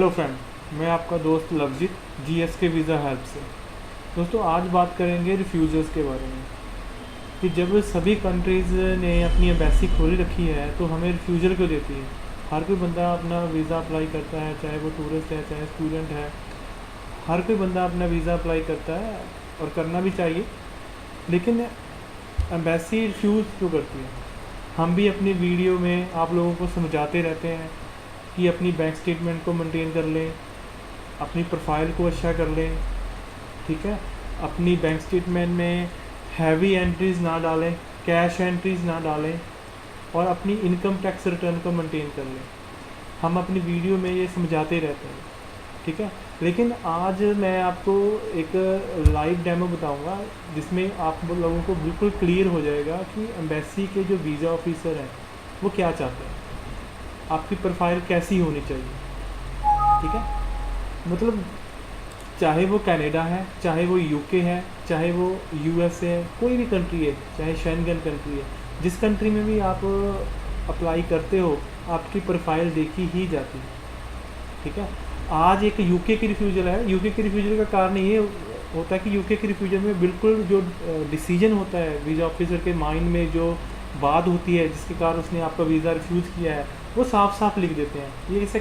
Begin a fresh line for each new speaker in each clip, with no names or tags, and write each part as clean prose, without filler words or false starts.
Hello friend, मैं आपका दोस्त लवजीत जीएसके वीज़ा हेल्प से। दोस्तों, आज बात करेंगे रिफ्यूजर्स के बारे में कि जब सभी कंट्रीज़ ने अपनी एम्बेसी खोली रखी है तो हमें रिफ्यूजल क्यों देती है। हर कोई बंदा अपना वीज़ा अप्लाई करता है, चाहे वो टूरिस्ट है चाहे स्टूडेंट है। हर कोई बंदा अपना वीज़ा अप्लाई करता है और करना भी चाहिए, लेकिन एम्बेसी रिफ्यूज़ क्यों करती है। हम भी अपनी वीडियो में आप लोगों को समझाते रहते हैं कि अपनी बैंक स्टेटमेंट को मेंटेन कर लें, अपनी प्रोफाइल को अच्छा कर लें, ठीक है। अपनी बैंक स्टेटमेंट में हैवी एंट्रीज़ ना डालें, कैश एंट्रीज़ ना डालें और अपनी इनकम टैक्स रिटर्न को मेंटेन कर लें। हम अपनी वीडियो में ये समझाते रहते हैं, ठीक है। लेकिन आज मैं आपको एक लाइव डेमो बताऊंगा जिसमें आप लोगों को बिल्कुल क्लियर हो जाएगा कि एम्बेसी के जो वीज़ा ऑफिसर हैं वो क्या चाहते हैं, आपकी प्रोफाइल कैसी होनी चाहिए, ठीक है। मतलब चाहे वो कनाडा है, चाहे वो यूके है, चाहे वो यूएस है, कोई भी कंट्री है, चाहे शेंगन कंट्री है, जिस कंट्री में भी आप अप्लाई करते हो आपकी प्रोफाइल देखी ही जाती है, ठीक है। आज एक यूके की रिफ्यूजल है। यूके की रिफ्यूजल का कारण ये होता है कि यूके की रिफ्यूजल में बिल्कुल जो डिसीजन होता है वीज़ा ऑफिसर के माइंड में, जो बात होती है जिसके कारण उसने आपका वीज़ा रिफ्यूज़ किया है, वो साफ साफ लिख देते हैं। ये जैसे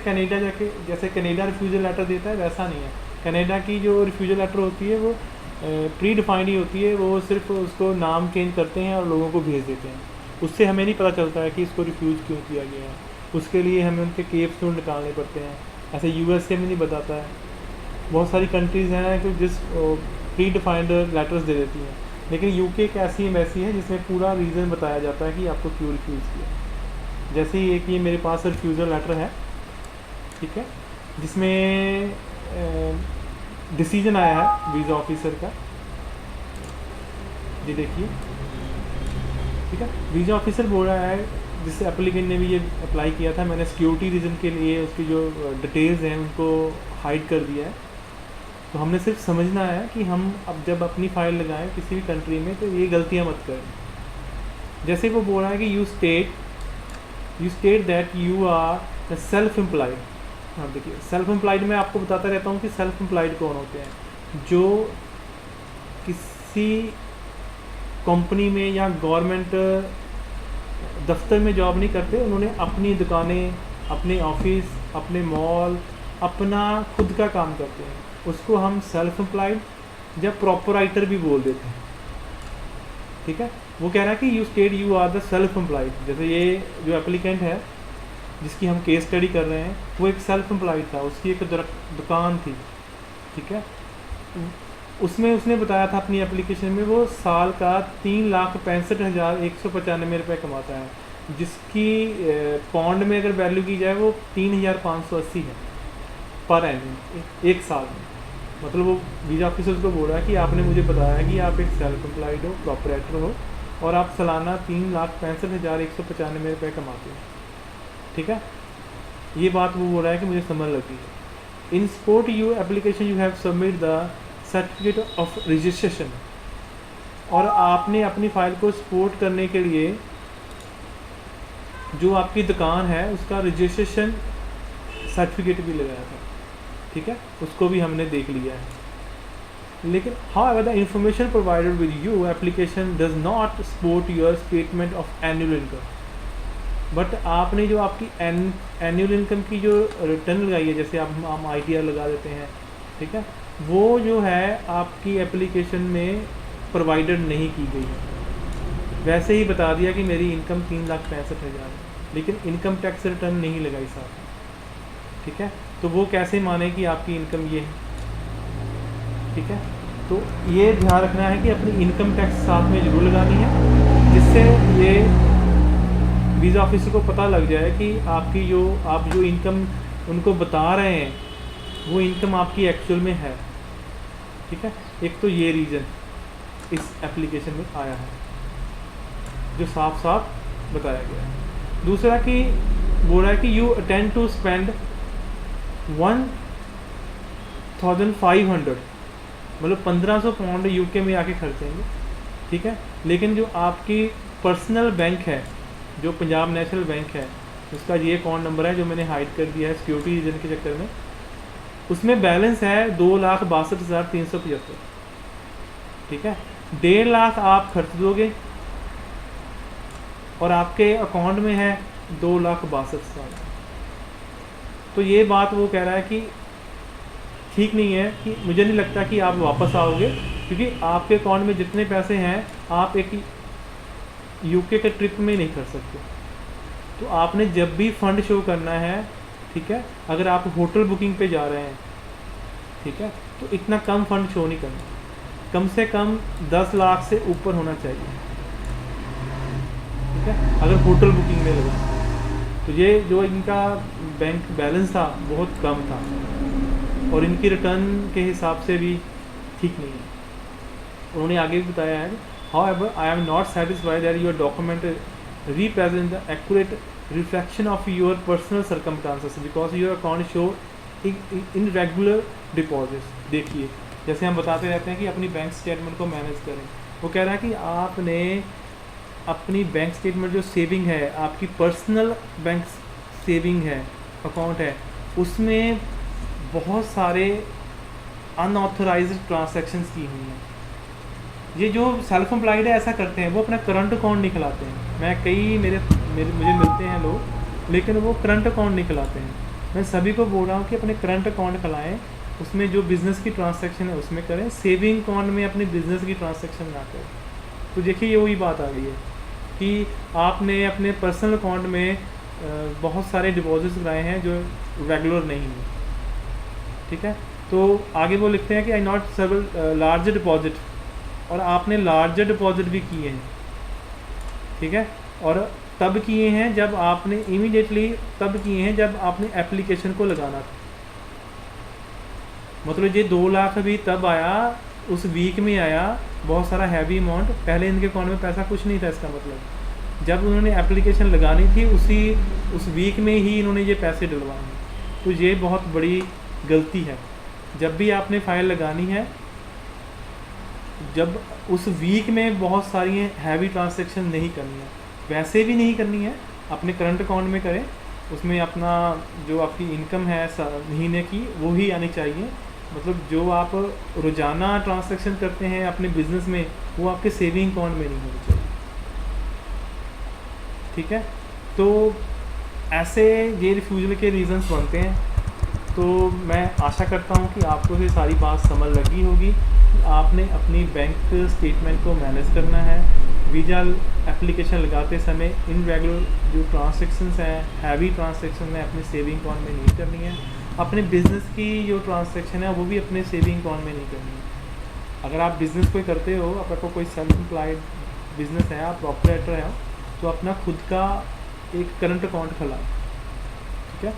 कनाडा रिफ्यूजल लेटर देता है वैसा नहीं है। कनाडा की जो रिफ्यूजल लेटर होती है वो प्री डिफाइंड ही होती है, वो सिर्फ उसको नाम चेंज करते हैं और लोगों को भेज देते हैं। उससे हमें नहीं पता चलता है कि इसको रिफ्यूज़ क्यों किया गया है। उसके लिए हमें उनके केप्स निकालने पड़ते हैं। ऐसे यूएसए में नहीं बताता है। बहुत सारी कंट्रीज़ हैं कि जिस प्री डिफाइंड लेटर्स दे देती हैं, लेकिन यूके एक ऐसी एम्बेसी है जिसमें पूरा रीज़न बताया जाता है कि आपको क्यों रिफ्यूज़ किया। जैसे ही एक ये मेरे पास रिफ्यूज़ल लेटर है, ठीक है, जिसमें डिसीजन आया है वीज़ा ऑफिसर का, ये देखिए, ठीक है। वीज़ा ऑफिसर बोल रहा है, जिससे एप्लीकेंट ने भी ये अप्लाई किया था, मैंने सिक्योरिटी रीज़न के लिए उसकी जो डिटेल्स हैं उनको हाइड कर दिया है। तो हमने सिर्फ समझना है कि हम अब जब अपनी फ़ाइल लगाएं किसी भी कंट्री में तो ये गलतियां मत करें। जैसे वो बोल रहा है कि you state that you are self employed. हाँ, देखिए, सेल्फ एम्प्लॉयड में आपको बताता रहता हूँ कि सेल्फ एम्प्लॉयड कौन होते हैं। जो किसी कंपनी में या गवर्नमेंट दफ्तर में जॉब नहीं करते, उन्होंने अपनी दुकानें, अपने ऑफिस, अपने मॉल, अपना खुद का काम करते हैं, उसको हम सेल्फ एम्प्लॉयड या प्रोपराइटर भी बोल देते हैं, ठीक है। वो कह रहा है कि you are the self employed. जैसे ये जो एप्लीकेंट है जिसकी हम केस स्टडी कर रहे हैं, वो एक सेल्फ एम्प्लॉयड था, उसकी एक दुकान थी, ठीक है। उसमें उसने बताया था अपनी एप्लीकेशन में वो साल का 3,65,195 रुपये कमाता है, जिसकी पौंड में अगर वैल्यू की जाए वो 3,580 है पर एनम एक साल में। मतलब वो वीज़ा ऑफिसर को बोल रहा है कि आपने मुझे बताया कि आप एक सेल्फ एम्प्लॉयड हो, प्रोपरेटर हो और आप सालाना 3,65,195 रुपये कमाते हो, ठीक है। ये बात वो बोल रहा है कि मुझे समझ लगी है। इन support you application you have submit the certificate of registration, और आपने अपनी फ़ाइल को सपोर्ट करने के लिए जो आपकी दुकान है उसका रजिस्ट्रेशन सर्टिफिकेट भी लगाया था, ठीक है, उसको भी हमने देख लिया है। लेकिन how the information provided with you application does not support your statement of annual income. But आपने जो आपकी एनुअल इनकम की जो रिटर्न लगाई है, जैसे हम आईटीआर लगा देते हैं, ठीक है, वो जो है आपकी एप्लीकेशन में प्रोवाइडेड नहीं की गई है। वैसे ही बता दिया कि मेरी इनकम 3,65,000 है, लेकिन इनकम टैक्स रिटर्न नहीं लगाई साथ, ठीक है। तो वो कैसे माने कि आपकी इनकम ये है, ठीक है। तो ये ध्यान रखना है कि अपनी इनकम टैक्स साथ में ज़रूर लगानी है, जिससे ये वीज़ा ऑफिसर को पता लग जाए कि आपकी आप जो इनकम उनको बता रहे हैं वो इनकम आपकी एक्चुअल में है, ठीक है। एक तो ये रीज़न इस एप्लीकेशन में आया है जो साफ साफ बताया गया है। दूसरा कि बोल रहा है कि यू अटेंड टू स्पेंड 1,500, मतलब 1,500 पाउंड यूके में आके खर्चेंगे, ठीक है। लेकिन जो आपकी पर्सनल बैंक है, जो पंजाब नेशनल बैंक है, उसका ये अकाउंट नंबर है जो मैंने हाइड कर दिया है सिक्योरिटी रीजन के चक्कर में, उसमें बैलेंस है 2,62,375, ठीक है। 1.5 लाख आप खर्च दोगे और आपके अकाउंट में है 2,62,000। तो ये बात वो कह रहा है कि ठीक नहीं है, कि मुझे नहीं लगता कि आप वापस आओगे, क्योंकि आपके अकाउंट में जितने पैसे हैं आप एक यूके के ट्रिप में नहीं कर सकते। तो आपने जब भी फंड शो करना है, ठीक है, अगर आप होटल बुकिंग पे जा रहे हैं, ठीक है, तो इतना कम फंड शो नहीं करना, कम से कम 10 लाख से ऊपर होना चाहिए, ठीक है, अगर होटल बुकिंग में लगा। तो ये जो इनका बैंक बैलेंस था बहुत कम था और इनकी रिटर्न के हिसाब से भी ठीक नहीं है। उन्होंने आगे भी बताया है, however I am not satisfied that your document represent the accurate reflection of your personal circumstances because your account show irregular deposits। देखिए, जैसे हम बताते रहते हैं कि अपनी बैंक स्टेटमेंट को मैनेज करें, वो कह रहा है कि आपने अपनी बैंक स्टेटमेंट जो सेविंग है, आपकी पर्सनल बैंक सेविंग है, अकाउंट है, उसमें बहुत सारे अनऑथराइज्ड ट्रांजैक्शंस की हुई हैं। ये जो सेल्फ एम्प्लॉयड है ऐसा करते हैं, वो अपना करंट अकाउंट नहीं खिलाते हैं। मैं कई मुझे मिलते हैं लोग, लेकिन वो करंट अकाउंट नहीं खिलाते हैं। मैं सभी को बोल रहा हूँ कि अपने करंट अकाउंट खिलाएं, उसमें जो बिज़नेस की ट्रांसैक्शन है उसमें करें, सेविंग अकाउंट में अपने बिज़नेस की ट्रांसैक्शन ना करें। तो देखिए, ये वही बात आ गई है कि आपने अपने पर्सनल अकाउंट में बहुत सारे डिपॉजिट्स कराए हैं जो रेगुलर नहीं है, ठीक है। तो आगे वो लिखते हैं कि आई नॉट सर्व लार्ज डिपॉजिट, और आपने लार्जर डिपॉजिट भी किए हैं, ठीक है, और तब किए हैं जब आपने इमीडिएटली तब किए हैं जब आपने एप्लीकेशन को लगाना था। मतलब ये 2 लाख भी तब आया, उस वीक में आया, बहुत सारा हैवी अमाउंट। पहले इनके अकाउंट में पैसा कुछ नहीं था, इसका मतलब जब उन्होंने एप्लीकेशन लगानी थी उस वीक में ही इन्होंने ये पैसे डलवाए हैं। तो ये बहुत बड़ी गलती है। जब भी आपने फ़ाइल लगानी है, जब उस वीक में बहुत सारी हैवी ट्रांजैक्शन नहीं करनी है, वैसे भी नहीं करनी है, अपने करंट अकाउंट में करें। उसमें अपना जो आपकी इनकम है महीने की वो ही आनी चाहिए। मतलब जो आप रोज़ाना ट्रांजैक्शन करते हैं अपने बिज़नेस में, वो आपके सेविंग अकाउंट में नहीं होनी चाहिए, ठीक है। तो ऐसे ये रिफ्यूज़ल के रीज़न्स बनते हैं। तो मैं आशा करता हूँ कि आपको ये सारी बात समझ लगी होगी कि आपने अपनी बैंक स्टेटमेंट को मैनेज करना है। वीज़ा एप्लीकेशन लगाते समय इनरेगुलर जो ट्रांजैक्शंस हैं, हैवी ट्रांजैक्शन है, अपने सेविंग अकाउंट में नहीं करनी है। अपने बिज़नेस की जो ट्रांजैक्शन है वो भी अपने सेविंग अकाउंट में नहीं करनी है। अगर आप बिज़नेस कोई करते हो, आपको कोई सेल्फ एम्प्लॉयड बिज़नेस है, आप ऑपरेटर हैं, तो अपना खुद का एक करंट अकाउंट खोलाएं, ठीक है।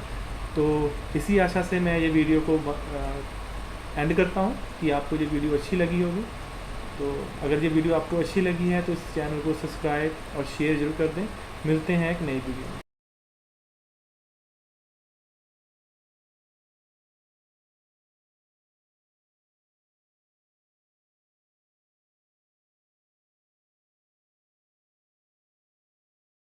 तो इसी आशा से मैं ये वीडियो को एंड करता हूँ कि आपको ये वीडियो अच्छी लगी होगी। तो अगर ये वीडियो आपको अच्छी लगी है तो इस चैनल को सब्सक्राइब और शेयर ज़रूर कर दें। मिलते हैं एक नई वीडियो में।